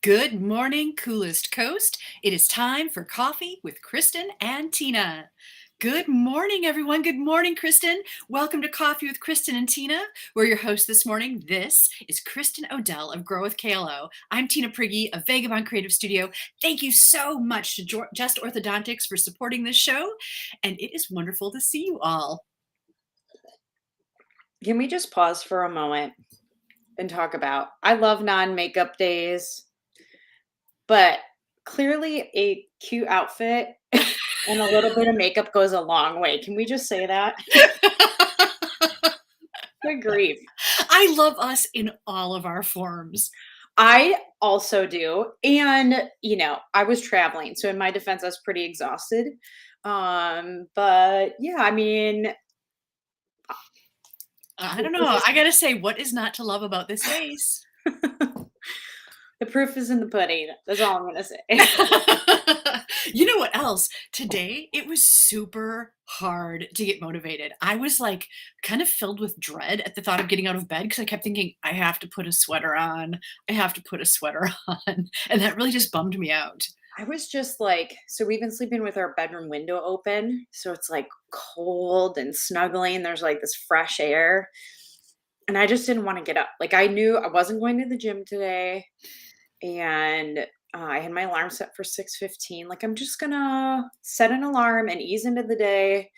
Good morning, coolest coast. It is time for coffee with Kristin and Tina. Good morning, everyone. Good morning, Kristin. Welcome to Coffee with Kristin and Tina. We're your hosts this morning. This is Kristin Odell of Grow with KLO. I'm Tina Prigge of Vagabond Creative Studio. Thank you so much to Just Orthodontics for supporting this show, and it is wonderful to see you all. Can we just pause for a moment and talk about I love non-makeup days, but clearly a cute outfit and a little bit of makeup goes a long way. Can we just say that? Good grief. I love us in all of our forms. I also do. And, I was traveling. So in my defense, I was pretty exhausted. But yeah, I don't know. I gotta say, what is not to love about this face? the proof is in the pudding. That's all I'm going to say. You know what else? Today, it was super hard to get motivated. I was like kind of filled with dread at the thought of getting out of bed because I kept thinking, I have to put a sweater on. I have to put a sweater on. And that really just bummed me out. I was just like, so we've been sleeping with our bedroom window open. So it's like cold and snuggling. There's like this fresh air. And I just didn't want to get up. Like I knew I wasn't going to the gym today. And I had my alarm set for 6:15. Like I'm just gonna set an alarm and ease into the day.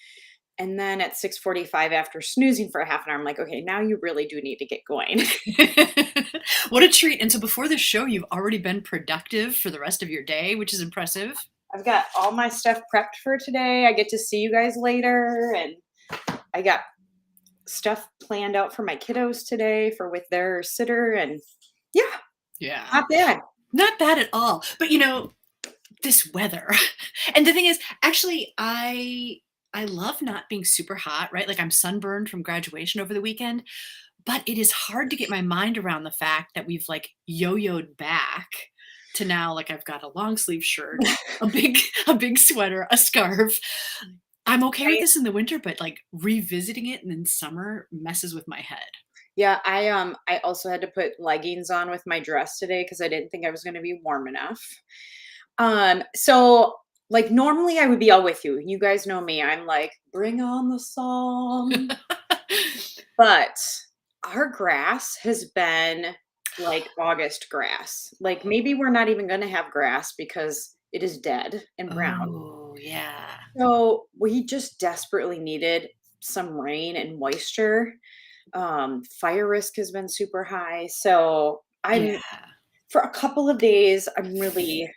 And then at 6:45 after snoozing for a half an hour, I'm like, okay, now you really do need to get going. What a treat. And so before the show, you've already been productive for the rest of your day, which is impressive. I've got all my stuff prepped for today. I get to see you guys later. And I got stuff planned out for my kiddos today for with their sitter. And Yeah. not bad. Not bad at all. But this weather. And the thing is, actually, I love not being super hot, right? Like I'm sunburned from graduation over the weekend, but it is hard to get my mind around the fact that we've like yo-yoed back to now like I've got a long sleeve shirt, a big sweater, a scarf. I'm okay with this in the winter, but like revisiting it in summer messes with my head. Yeah, I also had to put leggings on with my dress today because I didn't think I was gonna be warm enough. So like normally I would be all with you. You guys know me. I'm like, bring on the song. But our grass has been like August grass. Like maybe we're not even gonna have grass because it is dead and brown. Oh, yeah. So we just desperately needed some rain and moisture. Fire risk has been super high. So Yeah. for a couple of days, I'm really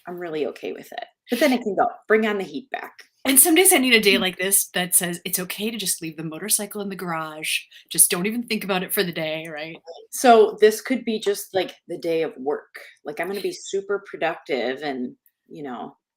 okay with it. But then it can go. Bring on the heat back. And some days I need a day like this that says it's okay to just leave the motorcycle in the garage. Just don't even think about it for the day, right? So this could be just like the day of work. Like I'm going to be super productive and,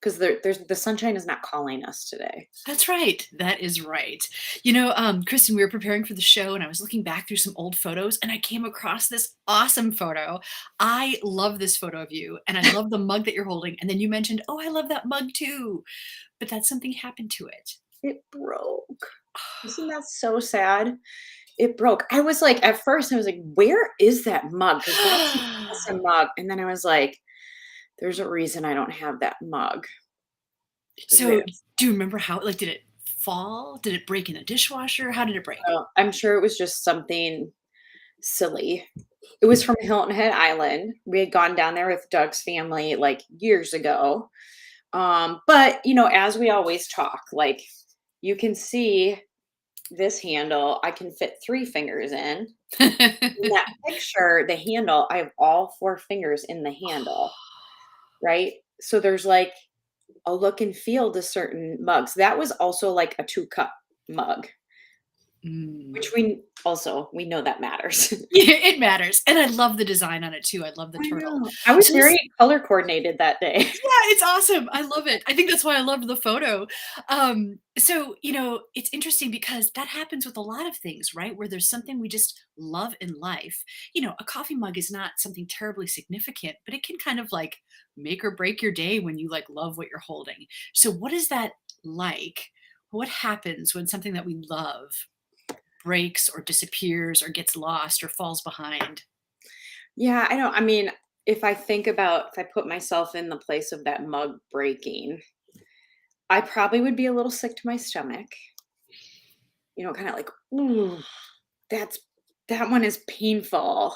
because there's the sunshine is not calling us today. That's right. That is right. Kristin, we were preparing for the show and I was looking back through some old photos and I came across this awesome photo. I love this photo of you and I love the mug that you're holding. And then you mentioned, oh, I love that mug too. But that something happened to it. It broke. Isn't that so sad? It broke. I was like, at first I was like, where is that mug? Because that's an awesome mug. And then I was like, there's a reason I don't have that mug. So do you remember how, like, did it fall? Did it break in the dishwasher? How did it break? I'm sure it was just something silly. It was from Hilton Head Island. We had gone down there with Doug's family like years ago. But as we always talk, like you can see this handle, I can fit 3 fingers in. In that picture, the handle, I have all 4 fingers in the handle, right? So there's like a look and feel to certain mugs. That was also like a 2-cup mug, which we know that matters. Yeah, it matters. And I love the design on it too. I love the turtle. I was very color coordinated that day. Yeah, it's awesome. I love it. I think that's why I loved the photo. It's interesting because that happens with a lot of things, right? Where there's something we just love in life. A coffee mug is not something terribly significant, but it can kind of like make or break your day when you like love what you're holding. So what is that like? What happens when something that we love breaks or disappears or gets lost or falls behind? Yeah, I know. I mean, if I think about if I put myself in the place of that mug breaking, I probably would be a little sick to my stomach. Kinda like, "Ooh, that's that one is painful."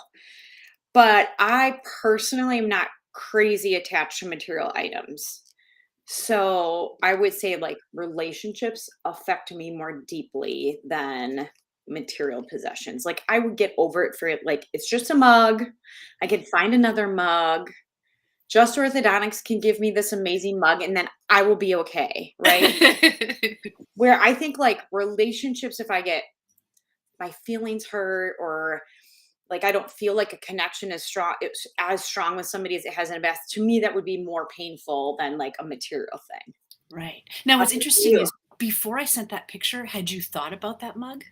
But I personally am not crazy attached to material items. So, I would say, like, relationships affect me more deeply than material possessions. Like, I would get over it for it like, it's just a mug. I can find another mug. Just Orthodontics can give me this amazing mug, and then I will be okay, right? Where I think, like, relationships, if I get my feelings hurt or, like, I don't feel like a connection as strong with somebody as it has in a past, to me, that would be more painful than, like, a material thing. Right. Now How what's about interesting you? is before I sent that picture, had you thought about that mug?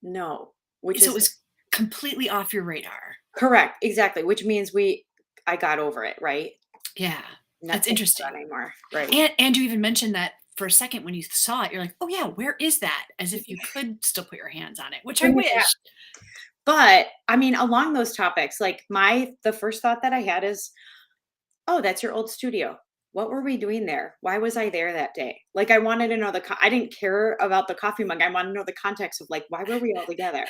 No, which So it is was completely off your radar. correct, exactly, which means I got over it, right? Yeah. Not That's thinking about interesting. it anymore, right. And you even mentioned that for a second when you saw it, you're like, "Oh, yeah, where is that?" As if you could still put your hands on it, which I Bring it back. wish. But, I mean, along those topics, like, the first thought that I had is, "Oh, that's your old studio. What were we doing there? Why was I there that day?" Like, I wanted to know I didn't care about the coffee mug, I wanted to know the context of, like, why were we all together?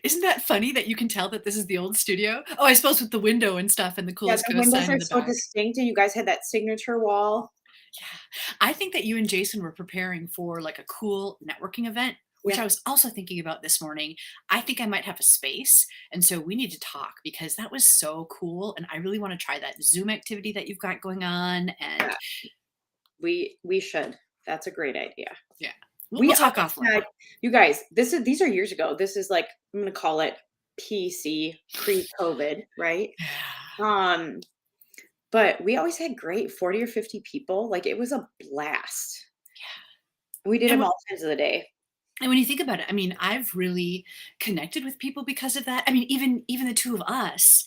Isn't that funny that you can tell that this is the old studio? Oh, I suppose with the window and stuff and the Yeah, coolest the ghost windows sign in are the so back. distinct, and you guys had that signature wall. Yeah. I think that you and Jason were preparing for, like, a cool networking event, which Yeah. I was also thinking about this morning. I think I might have a space, and so we need to talk because that was so cool, and I really wanna try that Zoom activity that you've got going on, Yeah, and we should. That's a great idea. yeah. We'll We talk almost offline. had you guys, these are years ago. This is like, I'm gonna call it PC, pre-COVID, right? Yeah. Um, but we always had great 40 or 50 people. Like, it was a blast. We did And them when all times of the day. and when you think about it, I mean, I've really connected with people because of that. I mean, even the 2 of us,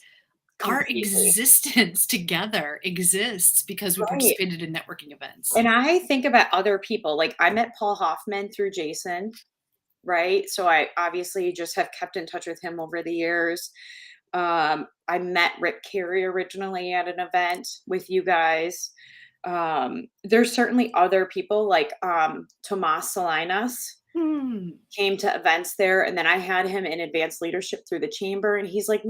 our Completely. existence together exists because we Right. participated in networking events. And I think about other people. Like, I met Paul Hoffman through Jason, right? So I obviously just have kept in touch with him over the years. I met Rick Carey originally at an event with you guys. There's certainly other people like Tomas Salinas Hmm. came to events there, and then I had him in advanced leadership through the chamber, and he's like,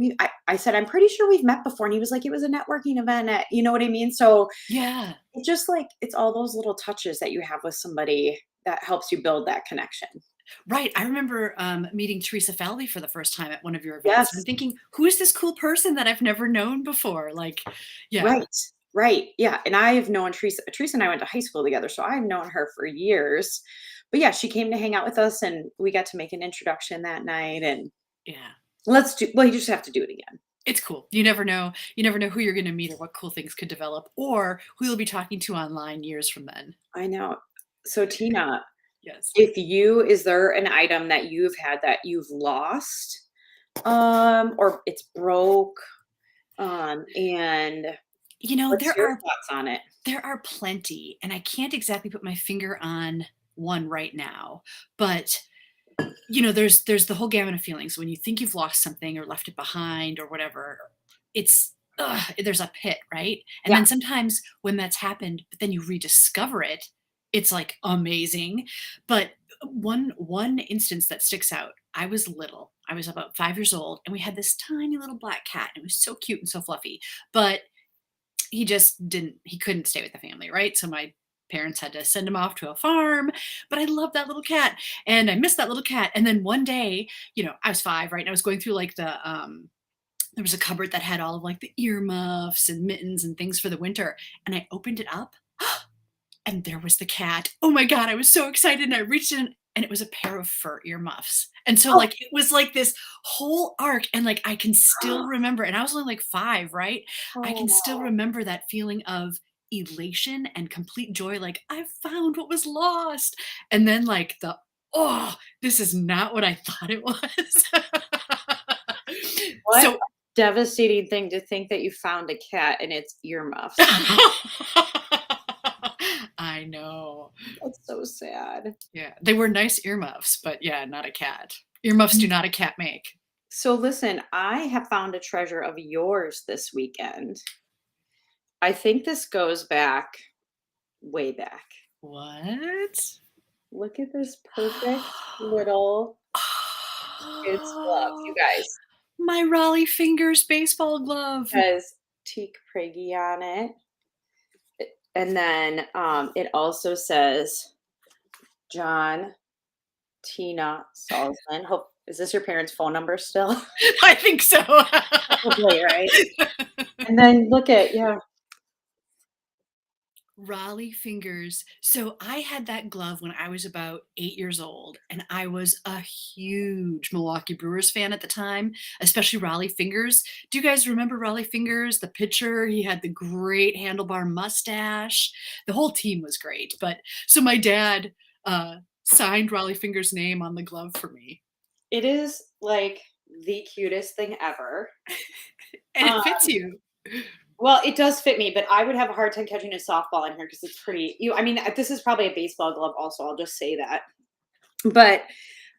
I said, I'm pretty sure we've met before, and he was like, it was a networking event at, you know what I mean? So Yeah. it's just like it's all those little touches that you have with somebody that helps you build that connection. Right. I remember, meeting Teresa Falvey for the first time at one of your events, and I'm Yes. thinking, "Who is this cool person that I've never known before?" Like, yeah. Right, right, yeah, and I've known Teresa and I went to high school together, so I've known her for years. But yeah, she came to hang out with us, and we got to make an introduction that night, and Yeah. you just have to do it again. It's cool. You never know who you're gonna meet or what cool things could develop or who you'll be talking to online years from then. I know. So Tina, Yes. is there an item that you've had that you've lost, or it's broke, and You know, what's there your are thoughts on it? there are plenty, and I can't exactly put my finger on one right now, but, there's the whole gamut of feelings when you think you've lost something or left it behind or whatever. It's there's a pit, right? And Yeah, then sometimes when that's happened, but then you rediscover it, it's, like, amazing. But one instance that sticks out, I was little. I was about 5 years old, and we had this tiny little black cat, and it was so cute and so fluffy, but he couldn't stay with the family, right? So my parents had to send him off to a farm, but I love that little cat, and I miss that little cat, and then one day, I was 5, right? And I was going through, like, there was a cupboard that had all of, like, the earmuffs and mittens and things for the winter, and I opened it up, and there was the cat. Oh my god, I was so excited, and I reached in, and it was a pair of fur earmuffs. And so, oh, like, it was like this whole arc, and, like, I can still remember, and I was only, like, 5, right? I can still oh, remember that feeling of elation and complete joy, like, "I found what was lost." And then, like, "Oh, this is not what I thought it was." what a So devastating thing to think that you found a cat and its earmuffs. I know. That's so sad. Yeah, they were nice earmuffs, but yeah, not a cat. Earmuffs do not a cat make. So listen, I have found a treasure of yours this weekend. I think this goes back way back. What? Look at this perfect little kid's glove, you guys. My Raleigh Fingers baseball glove. Has teak Priggy on it. And then it also says John Tina Salzman. Hope is this your parents' phone number still? I think so. Probably, right? And then look at yeah. Raleigh Fingers. So I had that glove when I was about 8 years old, and I was a huge Milwaukee Brewers fan at the time, especially Raleigh Fingers. Do you guys remember Raleigh Fingers, the pitcher? He had the great handlebar mustache. The whole team was great. But so my dad signed Raleigh Fingers' name on the glove for me. It is like the cutest thing ever. And it Um, fits you. well, it does fit me, but I would have a hard time catching a softball in here because it's pretty. I mean, this is probably a baseball glove. Also, I'll just say that. But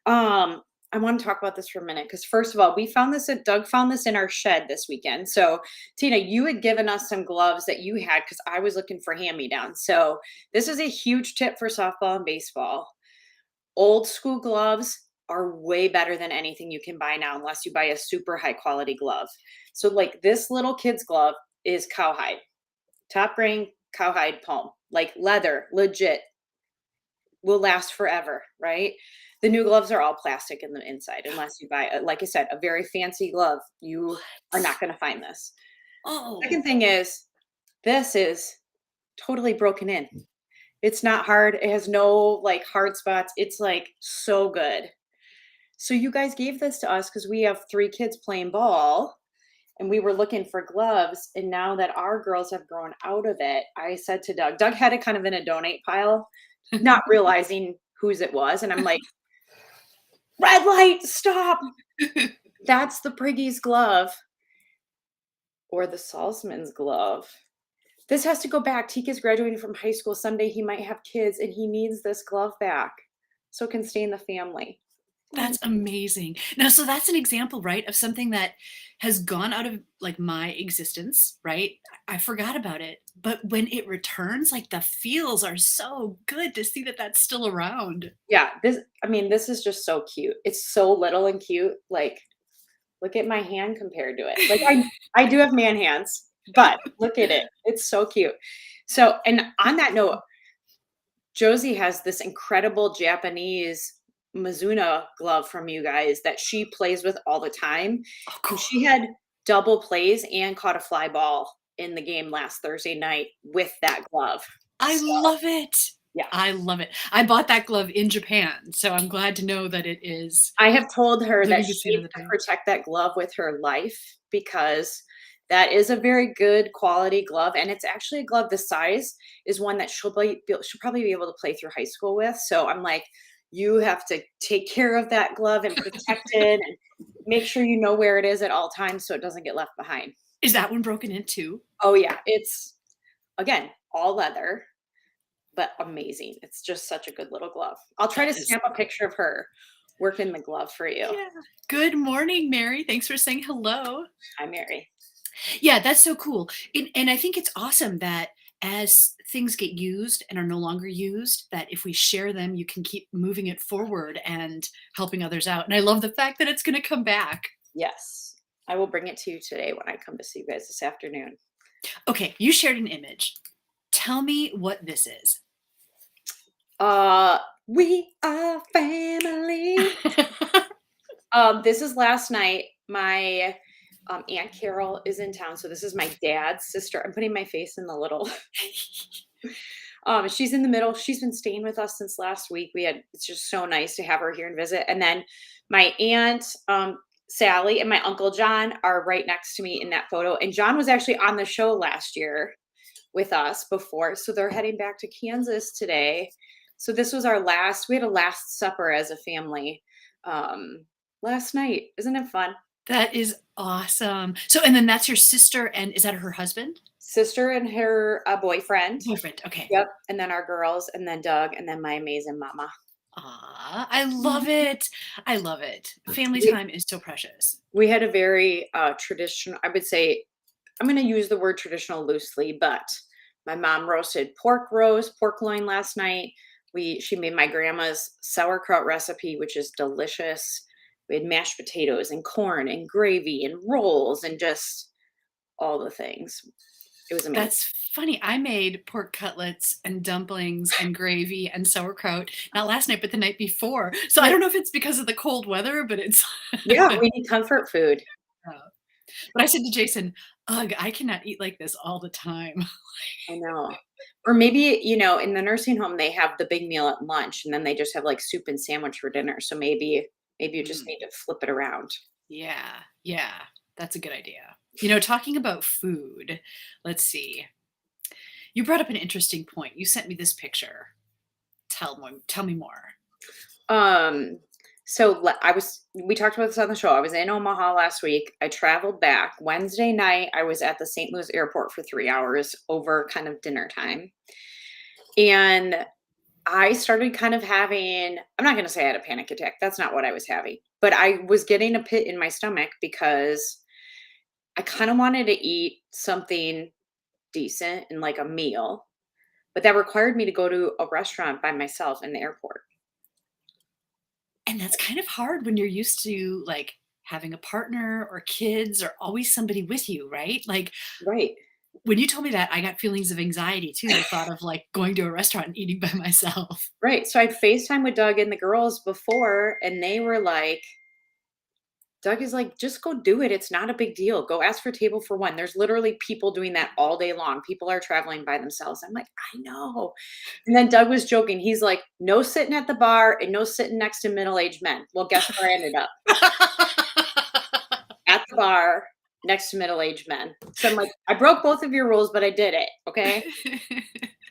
I want to talk about this for a minute because first of all, we found this at Doug found this in our shed this weekend. So Tina, you had given us some gloves that you had because I was looking for hand-me-downs. So this is a huge tip for softball and baseball. Old school gloves are way better than anything you can buy now unless you buy a super high quality glove. So like this little kid's glove is cowhide, top grain cowhide palm, like leather, legit, will last forever, right? The new gloves are all plastic in the inside unless you buy, like I said, a very fancy glove. You are not going to find this. Oh, Second thing is, this is totally broken in. It's not hard. It has no like hard spots. It's like so good. So you guys gave this to us because we have 3 kids playing ball and we were looking for gloves. And now that our girls have grown out of it, I said to Doug had it kind of in a donate pile, not realizing whose it was. And I'm like, red light, stop. That's the Priggy's glove or the Salzman's glove. This has to go back. Tika's graduating from high school. Someday he might have kids and he needs this glove back so it can stay in the family. that's amazing. Now, so that's an example, right, of something that has gone out of like my existence, right? I forgot about it. But when it returns, like the feels are so good to see that that's still around. Yeah, this is just so cute. It's so little and cute. Like, look at my hand compared to it. Like I do have man hands, but look at it. It's so cute. So, and on that note, Josie has this incredible Japanese Mizuna glove from you guys that she plays with all the time. Oh, And cool. she had double plays and caught a fly ball in the game last Thursday night with that glove. I So, love it. yeah. I love it. I bought that glove in Japan, so I'm glad to know that it is I have told her that living to she see needs another to day. protect that glove with her life because that is a very good quality glove, and it's actually a glove the size is one that she'll probably be able to play through high school with, so I'm like, "You have to take care of that glove and protect it and make sure you know where it is at all times so it doesn't get left behind." Is that one broken in too? Oh, yeah, it's again, all leather, but amazing. It's just such a good little glove. I'll try to That is snap a picture of her working the glove for you. yeah. Good morning, Mary. Thanks for saying hello. Hi, Mary. Yeah, that's so cool. And I think it's awesome that as things get used and are no longer used, that if we share them, you can keep moving it forward and helping others out. And I love the fact that it's going to come back. Yes. I will bring it to you today when I come to see you guys this afternoon. Okay, you shared an image. Tell me what this is. We are family. This is last night. My Aunt Carol is in town, so this is my dad's sister. I'm putting my face in the little. She's in the middle. She's been staying with us since last week. It's just so nice to have her here and visit. And then my aunt Sally and my uncle John are right next to me in that photo. And John was actually on the show last year with us before, so they're heading back to Kansas today. So this was we had a last supper as a family last night. Isn't it fun? That is awesome. So, and then that's your sister, and is that her husband? Sister and her boyfriend. Boyfriend. Okay. Yep. And then our girls, and then Doug, and then my amazing mama. Ah, I love it. I love it. Family We time is so precious. we had a very, traditional, I would say, I'm gonna use the word traditional loosely, but my mom roasted pork loin last night. She made my grandma's sauerkraut recipe, which is delicious. We had mashed potatoes and corn and gravy and rolls and just all the things. It was amazing. That's funny. I made pork cutlets and dumplings and gravy and sauerkraut, not last night, but the night before. So I Right. don't know if it's because of the cold weather, but it's Yeah, we need comfort food. uh, but I said to Jason, "Ugh, I cannot eat like this all the time." I know. Or maybe, in the nursing home, they have the big meal at lunch and then they just have like soup and sandwich for dinner. So maybe you just Mm, need to flip it around. yeah, yeah, that's a good idea. Talking about food, let's see. You brought up an interesting point. You sent me this picture. Tell me more. Um, so we talked about this on the show. I was in Omaha last week. I traveled back Wednesday night. I was at the St. Louis airport for 3 hours over kind of dinner time. And I started kind of having, I'm not going to say I had a panic attack. That's not what I was having, but I was getting a pit in my stomach because I kind of wanted to eat something decent and like a meal, but that required me to go to a restaurant by myself in the airport. And that's kind of hard when you're used to, like, having a partner or kids or always somebody with you, right? Like, Right. when you told me that, I got feelings of anxiety too, the thought of, like, going to a restaurant and eating by myself. Right. So I'd FaceTime with Doug and the girls before, and they were like, Doug is like, just go do it. It's not a big deal. Go ask for a table for one. There's literally people doing that all day long. People are traveling by themselves. I'm like, I know. And then Doug was joking. He's like, no sitting at the bar and no sitting next to middle aged men. Well, guess where I ended up? At the bar next to middle aged men. So I'm like, I broke both of your rules, but I did it. Okay.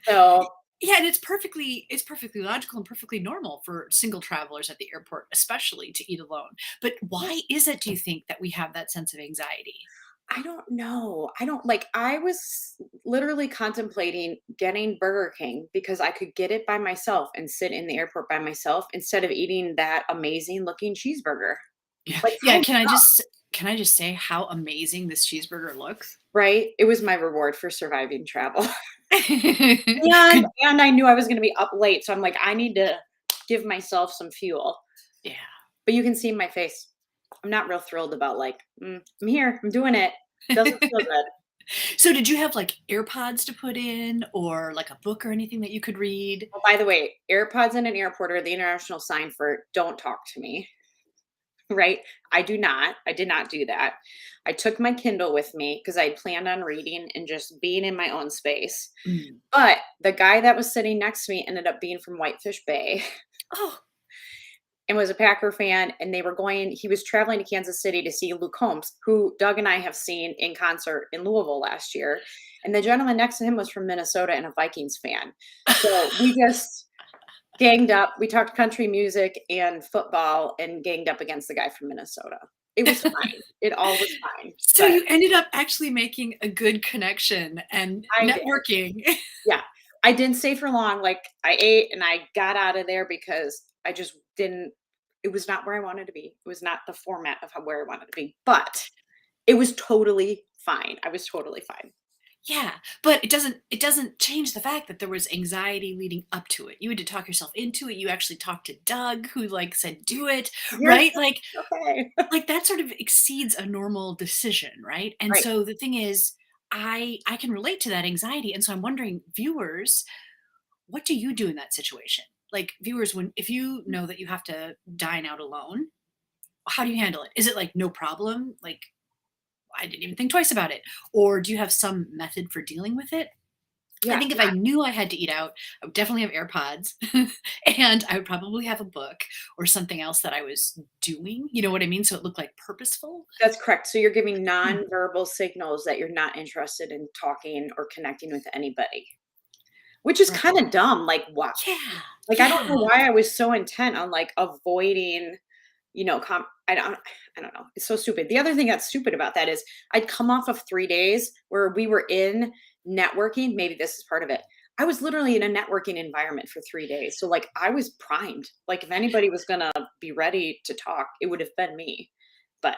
So, Yeah, and it's perfectly logical and perfectly normal for single travelers at the airport, especially, to eat alone. But yeah, why is it, do you think, that we have that sense of anxiety? I don't know. I don't like, I was literally contemplating getting Burger King because I could get it by myself and sit in the airport by myself instead of eating that amazing looking cheeseburger. Yeah, Like, yeah, how can I just say how amazing this cheeseburger looks? right? It was my reward for surviving travel. And Could and I knew I was gonna be up late, so I'm like, I need to give myself some fuel. Yeah. But you can see my face. I'm not real thrilled about like, I'm here, I'm doing it. Doesn't feel good. So did you have, like, AirPods to put in or, like, a book or anything that you could read? Oh, by the way, AirPods in an airport are the international sign for don't talk to me, right? I did not do that. I took my Kindle with me because I planned on reading and just being in my own space. Mm. But the guy that was sitting next to me ended up being from Whitefish Bay Oh, and was a Packer fan. And he was traveling to Kansas City to see Luke Combs, who Doug and I have seen in concert in Louisville last year. And the gentleman next to him was from Minnesota and a Vikings fan. So we just ganged up. We talked country music and football and ganged up against the guy from Minnesota. It was fine. It all was fine. so But you ended up actually making a good connection and I did. networking. Yeah. I didn't stay for long. Like I ate and I got out of there because I just didn't, it was not where I wanted to be. It was not the format of where I wanted to be. But it was totally fine. I was totally fine. Yeah, but it doesn't change the fact that there was anxiety leading up to it. You had to talk yourself into it. You actually talked to Doug who, like, said, "Do it," You're right? Like okay. like, that sort of exceeds a normal decision, right? And Right. so the thing is, I can relate to that anxiety, and so I'm wondering, viewers, what do you do in that situation? Like, viewers, when if you know that you have to dine out alone, how do you handle it? Is it like, no problem? Like, I didn't even think twice about it. Or do you have some method for dealing with it? I Yeah. think if I knew I had to eat out, I would definitely have AirPods and I would probably have a book or something else that I was doing. You know what I mean? So it looked like purposeful. That's correct. So you're giving Hmm. nonverbal signals that you're not interested in talking or connecting with anybody, which is Right. kind of dumb. Like, what? Yeah. Like, I don't Yeah. know why I was so intent on like avoiding, I don't know. It's so stupid. The other thing that's stupid about that is I'd come off of 3 days where we were in networking. Maybe this is part of it. I was literally in a networking environment for 3 days. So, like, I was primed. Like, if anybody was gonna be ready to talk, it would have been me. But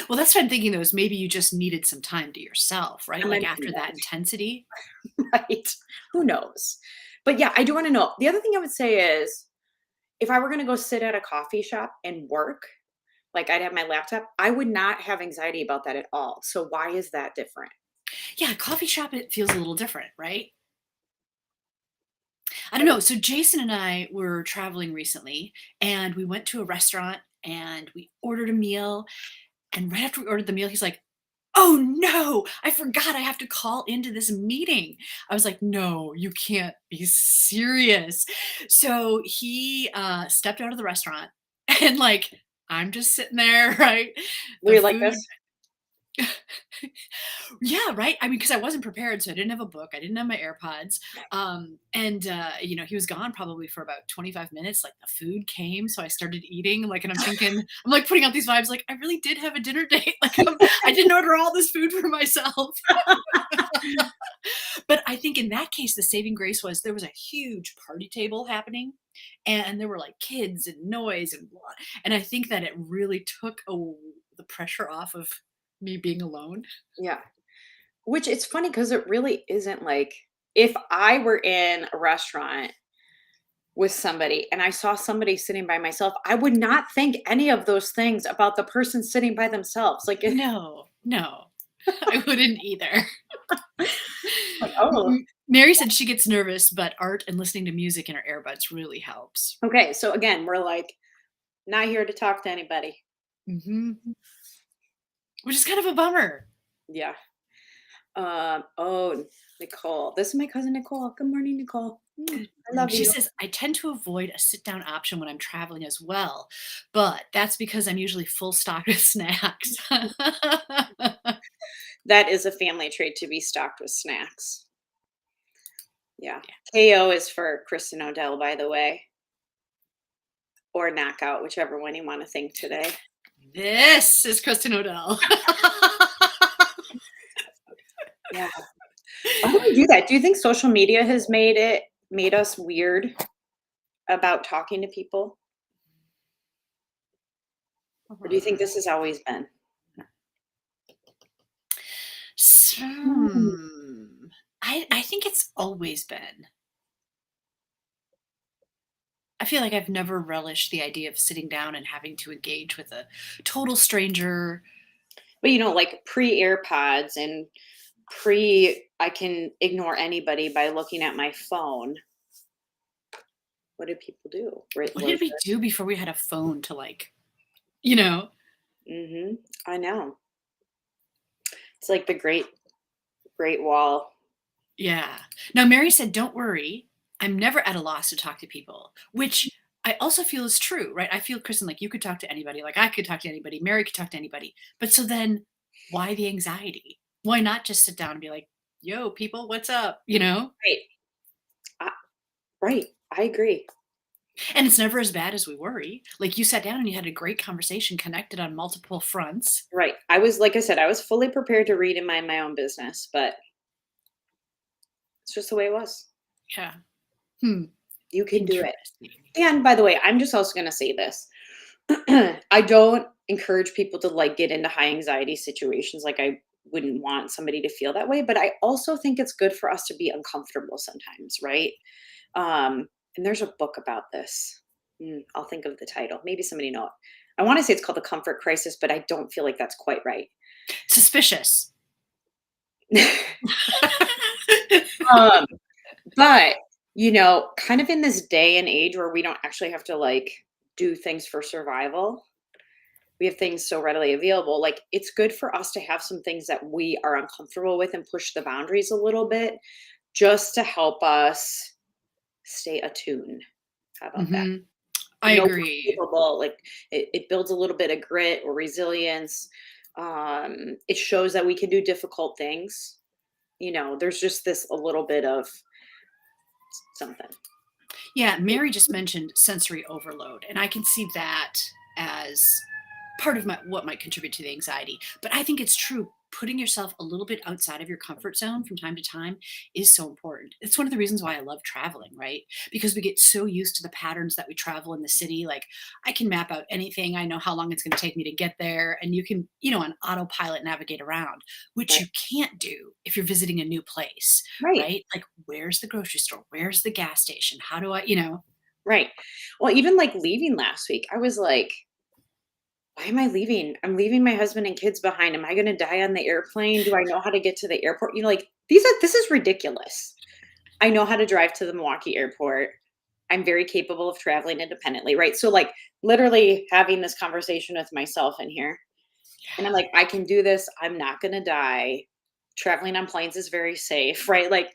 Well, that's what I'm thinking though, is maybe you just needed some time to yourself, right? I Like mentioned after that that, intensity. right? Who knows? But yeah, I do wanna know. The other thing I would say is if I were gonna go sit at a coffee shop and work, like, I'd have my laptop, I would not have anxiety about that at all. So why is that different? Yeah, coffee shop, it feels a little different, right? I don't What know. So Jason and I were traveling recently and we went to a restaurant and we ordered a meal. And right after we ordered the meal, he's like, "Oh no, I forgot I have to call into this meeting." I was like, "No, you can't be serious." So he stepped out of the restaurant and like, I'm just sitting there, right? were The you like food. this? Yeah, right? I mean, because I wasn't prepared, so I didn't have a book, I didn't have my AirPods, and, he was gone probably for about 25 minutes, like, the food came, so I started eating, like, and I'm, like, putting out these vibes, like, I really did have a dinner date, like, I didn't order all this food for myself. But I think in that case, the saving grace was there was a huge party table happening, and there were, like, kids and noise and blah, and I think that it really took the pressure off of me being alone. Yeah. Which it's funny because it really isn't like if I were in a restaurant with somebody and I saw somebody sitting by myself, I would not think any of those things about the person sitting by themselves. Like, it No, no, I wouldn't either. like, "Oh, Mary said she gets nervous, but art and listening to music in her earbuds really helps. okay." So again, we're like, not here to talk to anybody. Mhm. Which is kind of a bummer. Yeah. Oh, Nicole. This is my cousin Nicole. Good morning, Nicole. Good I morning. love She you. says, "I tend to avoid a sit-down option when I'm traveling as well, but that's because I'm usually full stocked with snacks." That is a family trait to be stocked with snacks. Yeah. KO is for Kristen Odell, by the way, or knockout, whichever one you want to think today. This is Kristen Odell. Yeah. Why do we do that? Do you think social media has made us weird about talking to people? Or do you think this has always been? Mm. I think it's always been. I feel like I've never relished the idea of sitting down and having to engage with a total stranger. But like pre-AirPods and pre I can ignore anybody by looking at my phone. What do people do? Right? What did we do before we had a phone to like, you know? Mhm. I know. It's like the great wall. Yeah. Now Mary said, "Don't worry. I'm never at a loss to talk to people," which I also feel is true, right? I feel, Kristen, like you could talk to anybody, like I could talk to anybody, Mary could talk to anybody. But so then why the anxiety? Why not just sit down and be like, "Yo, people, what's up?" You know? Right. I, right. I agree. And it's never as bad as we worry. Like you sat down and you had a great conversation, connected on multiple fronts. Right. I was like I said, I was fully prepared to read and mind my own business, but it's just the way it was. Yeah. Hmm. You can do it. Interesting. And by the way, I'm just also going to say this. I don't encourage people to like get into high anxiety situations. Like I wouldn't want somebody to feel that way, but I also think it's good for us to be uncomfortable sometimes, right? And there's a book about this. I'll think of the title. Maybe somebody know it. I want to say it's called The Comfort Crisis, but I don't feel like that's quite right. Suspicious. um, but kind of in this day and age where we don't actually have to like do things for survival, we have things so readily available. Like it's good for us to have some things that we are uncomfortable with and push the boundaries a little bit just to help us stay attuned. How about that? Mhm. I Know we're agree. capable. Like it builds a little bit of grit or resilience. It shows that we can do difficult things. There's just this a little bit of something. Yeah, Mary just mentioned sensory overload, and I can see that as part of what might contribute to the anxiety. But I think it's true. Putting yourself a little bit outside of your comfort zone from time to time is so important. It's one of the reasons why I love traveling, right? Because we get so used to the patterns that we travel in the city. Like, I can map out anything. I know how long it's going to take me to get there. And you can, on autopilot navigate around, which Right. you can't do if you're visiting a new place, Right. right? Like, where's the grocery store? Where's the gas station? How do I, Right. Well, even like leaving last week, I was like, why am I leaving? I'm leaving my husband and kids behind. Am I going to die on the airplane? Do I know how to get to the airport? Like this is ridiculous. I know how to drive to the Milwaukee airport. I'm very capable of traveling independently, right? So like literally having this conversation with myself in here. And I'm like, I can do this. I'm not going to die. Traveling on planes is very safe, right? Like,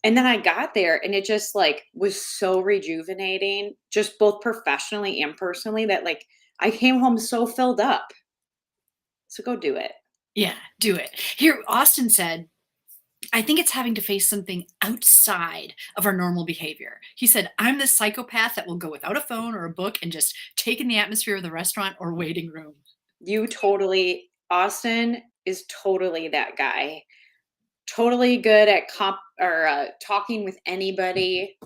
and then I got there and it just like was so rejuvenating, just both professionally and personally, that like I came home so filled up. So go do it. yeah, do it. Here, Austin said, I think it's having to face something outside of our normal behavior. He said, I'm the psychopath that will go without a phone or a book and just take in the atmosphere of the restaurant or waiting room. Austin is totally that guy. Totally good at talking with anybody.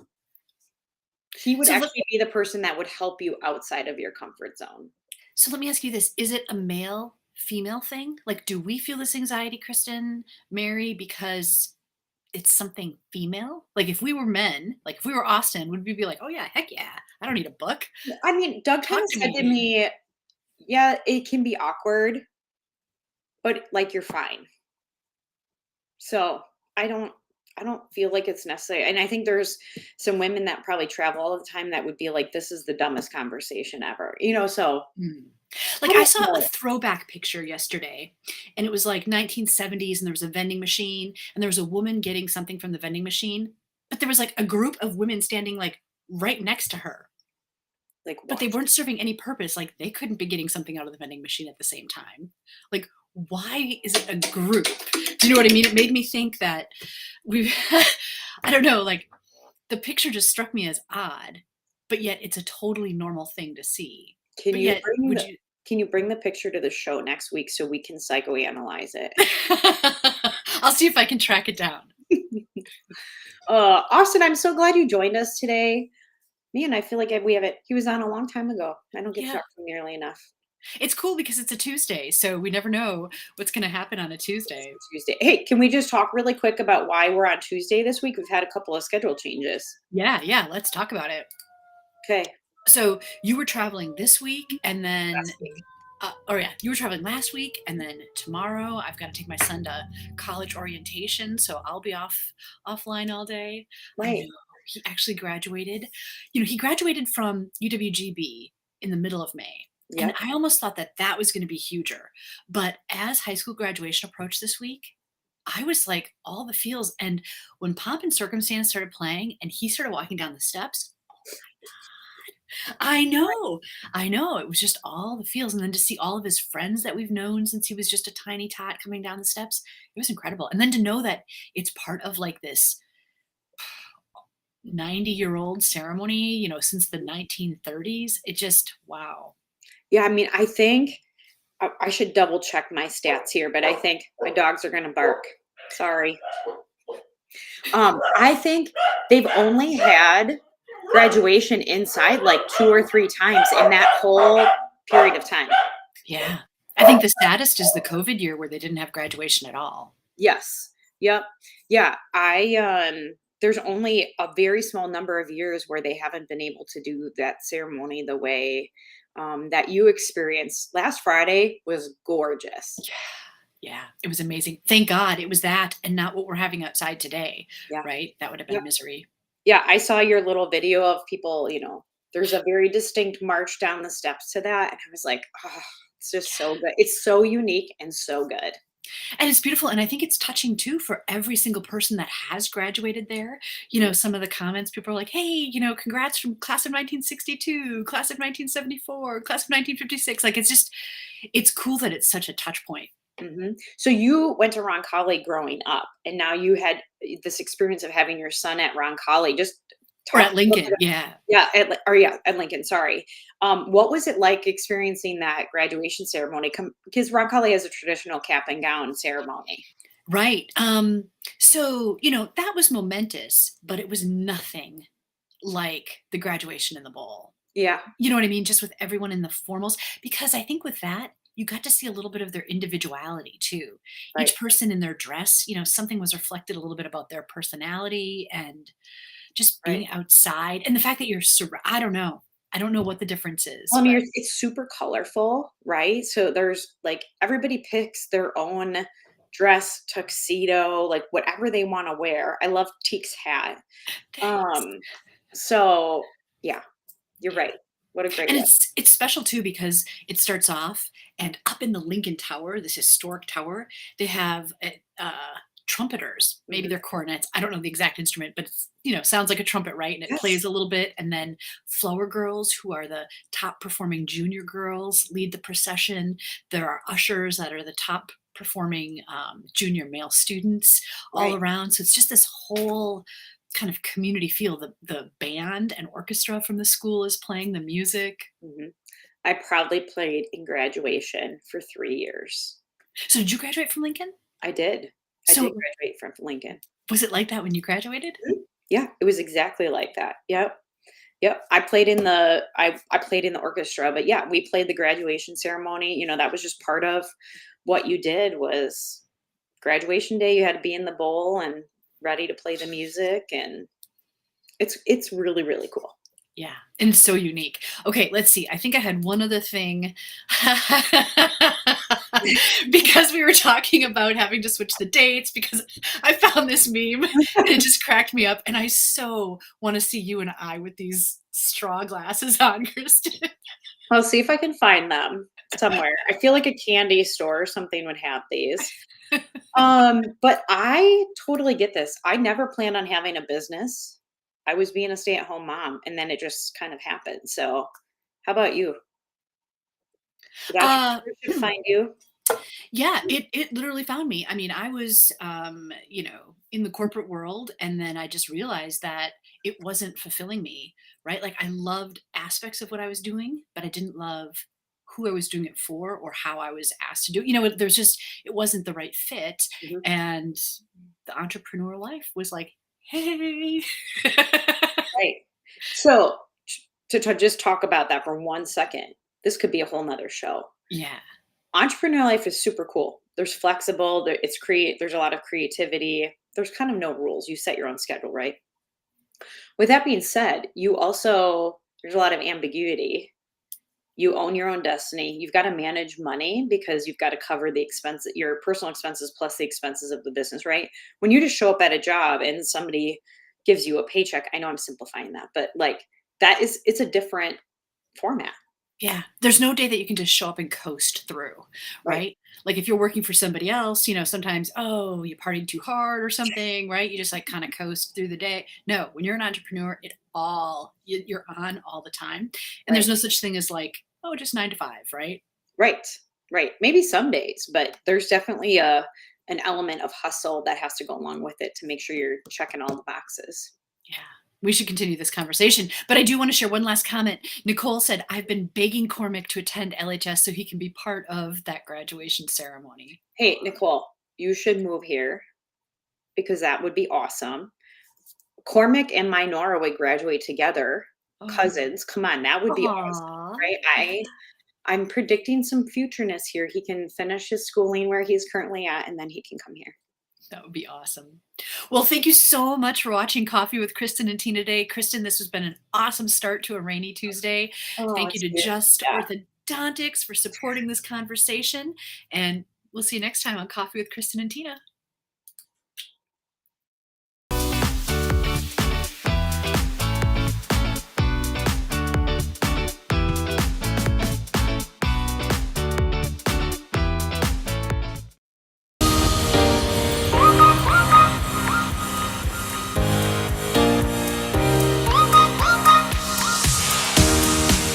He would So let, actually be the person that would help you outside of your comfort zone. so let me ask you this. Is it a male female thing? Like, do we feel this anxiety, Kristen, Mary, because it's something female? Like, if we were men, like if we were Austin, would we be like, oh yeah, heck yeah, I don't need a book. I mean, Doug kind Talk of to said to me. me, yeah, it can be awkward, but like you're fine. So I don't feel like it's necessary. And I think there's some women that probably travel all the time that would be like, this is the dumbest conversation ever. So Hmm. I Like, I don't saw a know. throwback picture yesterday, and it was like 1970s, and there was a vending machine, and there was a woman getting something from the vending machine, but there was like a group of women standing like right next to her, Like but they what? weren't serving any purpose. Like, they couldn't be getting something out of the vending machine at the same time. Like, why is it a group? Do you know what I mean? It made me think that we, I don't know, like, the picture just struck me as odd, but yet it's a totally normal thing to see. Can But you yet, bring would the you? can you bring the picture to the show next week so we can psychoanalyze it? I'll see if I can track it down. Austin, I'm so glad you joined us today. Man, I feel like we haven't. He was on a long time ago. I don't get to Yeah. talk to him nearly enough. It's cool because it's a Tuesday, so we never know what's gonna happen on a It's Tuesday. a Tuesday. Hey, can we just talk really quick about why we're on Tuesday this week? We've had a couple of schedule changes. Yeah, yeah, let's talk about it. Okay, So, you were traveling this week, and then last week. or yeah, you were traveling last week, and then tomorrow I've gotta take my son to college orientation, so I'll be offline all day. I know. Right. He actually graduated. He graduated from UWGB in the middle of May, and Yep. I almost thought that that was gonna be huger, but as high school graduation approached this week, I was like, all the feels, and when Pomp and Circumstance started playing and he started walking down the steps, I know, I know, it was just all the feels, and then to see all of his friends that we've known since he was just a tiny tot coming down the steps, it was incredible, and then to know that it's part of, like, this 90-year-old ceremony, since the 1930s, it just wow. Yeah. I mean, I think I should double check my stats here, but I think my dogs are going to bark. Sorry. I think they've only had graduation inside like 2 or 3 times in that whole period of time. Yeah. I think the saddest is the COVID year where they didn't have graduation at all. Yes. Yep. Yeah. There's only a very small number of years where they haven't been able to do that ceremony the way that you experienced. Last Friday was gorgeous. Yeah. Yeah, it was amazing. Thank God it was that and not what we're having outside today, Yeah. right? That would have Yep. been misery. Yeah. I saw your little video of people, there's a very distinct march down the steps to that. And I was like, oh, it's just so good. It's so unique and so good. And it's beautiful, and I think it's touching too for every single person that has graduated there. Some of the comments, people are like, "Hey, congrats from class of 1962, class of 1974, class of 1956." Like, it's cool that it's such a touch point. So you went to Roncalli growing up, and now you had this experience of having your son at Roncalli. Just Or at Look it Lincoln, up. yeah. Yeah, at Lincoln, sorry. What was it like experiencing that graduation ceremony? Because Roncalli has a traditional cap and gown ceremony. Right, so, that was momentous, but it was nothing like the graduation in the bowl. Yeah, You know what I mean? Just with everyone in the formals, because I think with that, you got to see a little bit of their individuality too. right, Each person in their dress, something was reflected a little bit about their personality and just right. being outside, and the fact that I don't know. I don't know what the difference Well, is, I mean, but it's super colorful, right? So there's like everybody picks their own dress, tuxedo, like whatever they want to wear. I love Teek's hat. thanks. Um, so yeah, you're Yeah. right. What a great And one. it's special too because it starts off and up in the Lincoln Tower, this historic tower, they have, trumpeters, maybe Mhm. they're cornets, I don't know the exact instrument, but it's, sounds like a trumpet, right? And it Yes, plays a little bit, and then flower girls, who are the top performing junior girls, lead the procession. There are ushers that are the top performing, junior male students all right. around, so it's just this whole kind of community feel. The band and orchestra from the school is playing the music. Mhm. I proudly played in graduation for 3 years. So did you graduate from Lincoln? I did. I did So graduate from Lincoln. was it like that when you graduated? Mhm. Yeah, it was exactly like that. Yep. Yep. I played in the orchestra, but yeah, we played the graduation ceremony. That was just part of what you did was graduation day, you had to be in the bowl and ready to play the music, and it's really, really cool. Yeah, and it's so unique. Okay, let's see. I think I had one other thing. Because we were talking about having to switch the dates because I found this meme and it just cracked me up, and I so wanna see you and I with these straw glasses on, Kristen. I'll see if I can find them somewhere. I feel like a candy store or something would have these. But I totally get this. I never planned on having a business. I was being a stay-at-home mom, and then it just kind of happened. So, how about you? Did Uh entrepreneurship find you? Yeah, it literally found me. I mean, I was, in the corporate world, and then I just realized that it wasn't fulfilling me, right? Like, I loved aspects of what I was doing, but I didn't love who I was doing it for or how I was asked to do it. There's just it wasn't the right fit, Mhm. and the entrepreneur life was like, "Hey." Right. So, to just talk about that for 1 second, this could be a whole nother show. Yeah. Entrepreneur life is super cool. There's flexible, there's a lot of creativity. There's kind of no rules. You set your own schedule, right? With that being said, there's a lot of ambiguity. You own your own destiny. You've got to manage money because you've got to cover your personal expenses plus the expenses of the business, right? When you just show up at a job and somebody gives you a paycheck, I know I'm simplifying that, but like it's a different format, Yeah, there's no day that you can just show up and coast through, right? right? Like if you're working for somebody else, sometimes, oh, you partied too hard or something, right? You just like kind of coast through the day. No, when you're an entrepreneur, you're on all the time. And Right. there's no such thing as like, oh, just 9 to 5, right? Right. Right. Maybe some days, but there's definitely an element of hustle that has to go along with it to make sure you're checking all the boxes. Yeah. We should continue this conversation. But I do want to share one last comment. Nicole said, I've been begging Cormac to attend LHS so he can be part of that graduation ceremony. Hey, Nicole, you should move here because that would be awesome. Cormac and my Nora would graduate together, Oh, cousins. Come on, that would be awesome, aw. right? I'm predicting some futureness here. He can finish his schooling where he's currently at, and then he can come here. That would be awesome. Well, thank you so much for watching Coffee with Kristen and Tina today. Kristen, this has been an awesome start to a rainy Tuesday. Oh, Thank you it's to beautiful. Just Yeah. Orthodontics for supporting this conversation. And we'll see you next time on Coffee with Kristen and Tina.